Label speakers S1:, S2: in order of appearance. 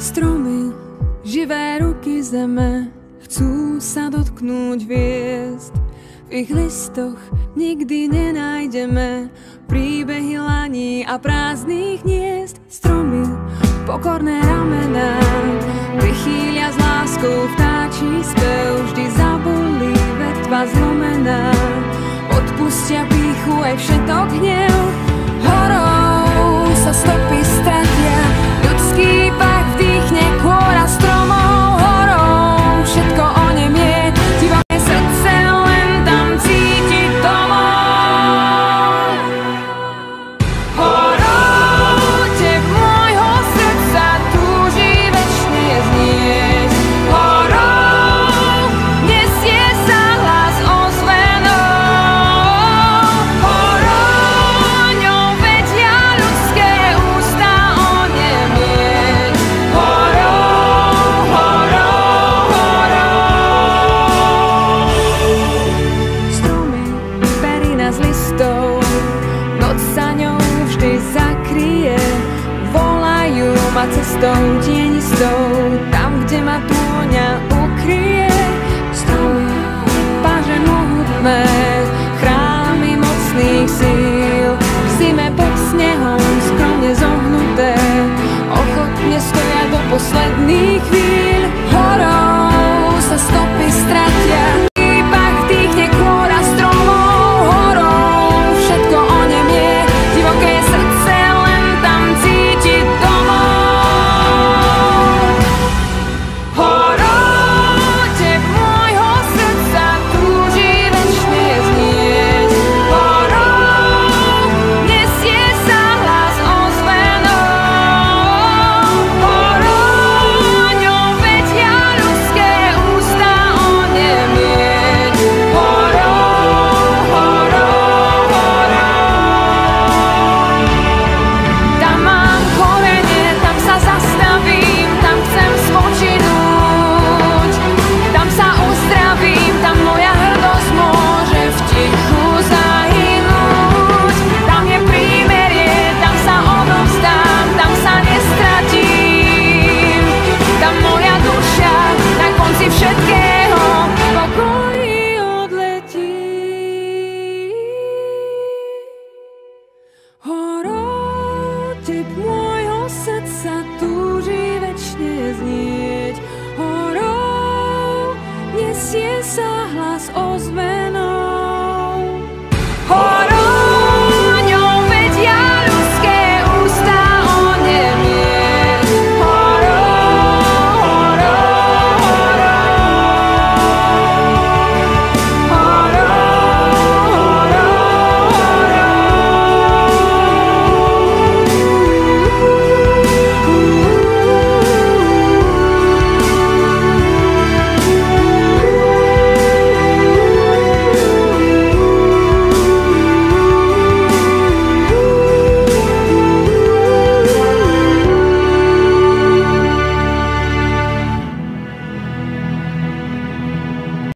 S1: Stromy, živé ruky zeme, chcú sa dotknúť hviezd. V ich listoch nikdy nenájdeme príbehy laní a prázdnych hniezd. Stromy, pokorné ramená, vychýlia s láskou vtáčí spev. Vždy zabolí vetva zlomená, odpustia pýchu aj všetok hnev. Horou sa stopy stratia, ľudský pach vdýchne kôra stromov. Horou všetko onemie, divoké srdce len tam cíti domov. Horou tep môjho srdca túži večne znieť. Horou nesie sa hlas ozvenou. Horou ňou vedia ľudské ústa onemieť. Stromy, perina z listov, noc sa ňou vždy zakrie. Volajú ma cestou tienistou, tam, kde ma tôňa ukrie. Stromy, páže mohutné, chrámy mocných síl, v zime pod snehom skromne zohnuté, ochotne stoja do posledných chvíľ. Horou sa stopy stratia, pach vdýchne kôra stromov. Horou všetko onemie, divoké srdce len tam cíti domov. Horou tep môjho srdca túži večne znieť. Horou nesie sa hlas ozvenou. Horou ňou vedia ľudské ústa onemieť. Tam mám korene, tam sa zastavím, tam chcem spočinúť. Tam sa uzdravím, tam moja hrdosť môže v tichu zahynúť. Tam je prímerie, tam sa odovzdám, tam sa nestratím. Tam moja duša na konci všetkého v pokoji odletí. Horou tep môjho srdca túži večne znieť. Horou nesie sa hlas ozve.